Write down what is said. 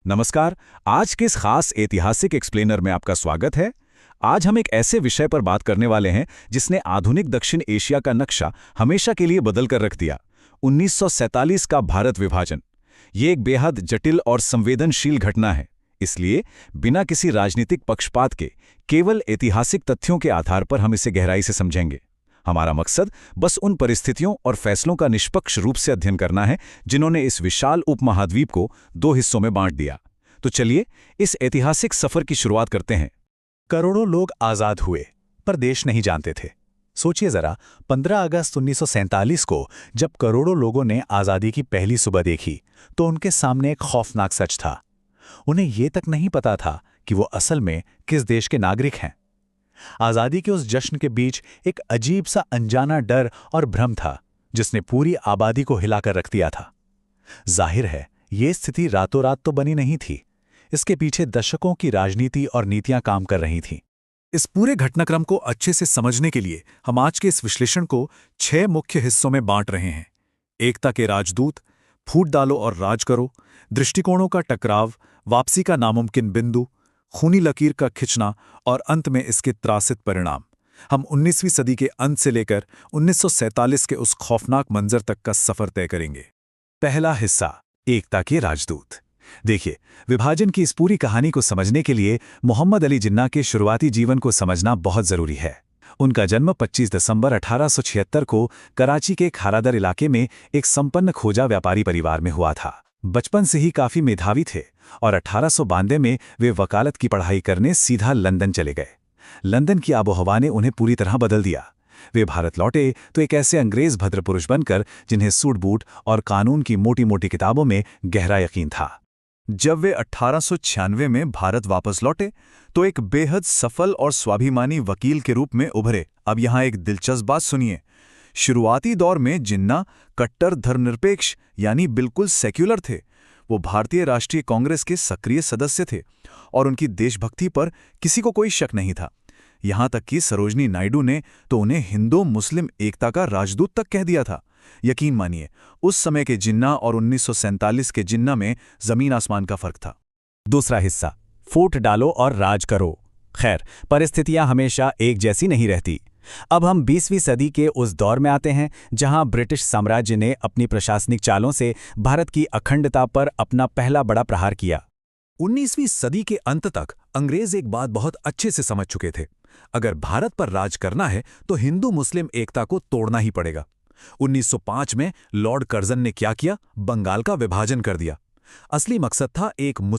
नमस्कार। आज के इस खास ऐतिहासिक एक्सप्लेनर में आपका स्वागत है। आज हम एक ऐसे विषय पर बात करने वाले हैं जिसने आधुनिक दक्षिण एशिया का नक्शा हमेशा के लिए बदल कर रख दिया। 1947 का भारत विभाजन। ये एक बेहद जटिल और संवेदनशील घटना है। इसलिए बिना किसी राजनीतिक पक्षपात के केवल ऐतिहासिक तथ्यों के आधार पर हम इसे गहराई से समझेंगे। हमारा मकसद बस उन परिस्थितियों और फैसलों का निष्पक्ष रूप से अध्ययन करना है जिन्होंने इस विशाल उपमहाद्वीप को दो हिस्सों में बांट दिया। तो चलिए इस ऐतिहासिक सफर की शुरुआत करते हैं। करोड़ों लोग आजाद हुए, पर देश नहीं जानते थे। सोचिए जरा, 15 अगस्त 1947 को जब करोड़ों लोगों ने आज़ादी की पहली सुबह देखी, तो उनके सामने एक खौफनाक सच था। उन्हें ये तक नहीं पता था कि वो असल में किस देश के नागरिक हैं। आज़ादी के उस जश्न के बीच एक अजीब सा अनजाना डर और भ्रम था, जिसने पूरी आबादी को हिलाकर रख दिया था। जाहिर है, ये स्थिति रातों रात तो बनी नहीं थी। इसके पीछे दशकों की राजनीति और नीतियां काम कर रही थीं। इस पूरे घटनाक्रम को अच्छे से समझने के लिए हम आज के इस विश्लेषण को 6 मुख्य हिस्सों में बांट रहे हैं। एकता के राजदूत, फूट डालो और राज करो, दृष्टिकोणों का टकराव, वापसी का नामुमकिन बिंदु, खूनी लकीर का खिंचना और अंत में इसके त्रासित परिणाम। हम 19वीं सदी के अंत से लेकर 1947 के उस खौफनाक मंजर तक का सफर तय करेंगे। पहला हिस्सा, एकता के राजदूत। देखिए, विभाजन की इस पूरी कहानी को समझने के लिए मोहम्मद अली जिन्ना के शुरुआती जीवन को समझना बहुत जरूरी है। उनका जन्म 25 दिसंबर 1876 को कराची के खारादर इलाके में एक संपन्न खोजा व्यापारी परिवार में हुआ था। बचपन से ही काफी मेधावी थे और 1892 में वे वकालत की पढ़ाई करने सीधा लंदन चले गए। लंदन की आबोहवा ने उन्हें पूरी तरह बदल दिया। वे भारत लौटे तो एक ऐसे अंग्रेज भद्रपुरुष बनकर जिन्हें सूट बूट और कानून की मोटी मोटी किताबों में गहरा यकीन था। जब वे 1896 में भारत वापस लौटे तो एक बेहद सफल और स्वाभिमानी वकील के रूप में उभरे। अब यहाँ एक दिलचस्प बात सुनिए। शुरुआती दौर में जिन्ना कट्टर धर्मनिरपेक्ष यानी बिल्कुल सेक्युलर थे। वो भारतीय राष्ट्रीय कांग्रेस के सक्रिय सदस्य थे और उनकी देशभक्ति पर किसी को कोई शक नहीं था। यहाँ तक कि सरोजनी नायडू ने तो उन्हें हिंदू मुस्लिम एकता का राजदूत तक कह दिया था। यकीन मानिए, उस समय के जिन्ना और 1947 के जिन्ना में जमीन आसमान का फर्क था। दूसरा हिस्सा, फूट डालो और राज करो। खैर, परिस्थितियां हमेशा एक जैसी नहीं रहती। अब हम 20वीं सदी के उस दौर में आते हैं जहां ब्रिटिश साम्राज्य ने अपनी प्रशासनिक चालों से भारत की अखंडता पर अपना पहला बड़ा प्रहार किया। 19वीं सदी के अंत तक अंग्रेज एक बात बहुत अच्छे से समझ चुके थे। अगर भारत पर राज करना है तो हिंदू मुस्लिम एकता को तोड़ना ही पड़ेगा। 1905 में लॉर्ड कर्जन ने क्या किया? बंगाल का विभाजन कर दिया। असली मकसद था एक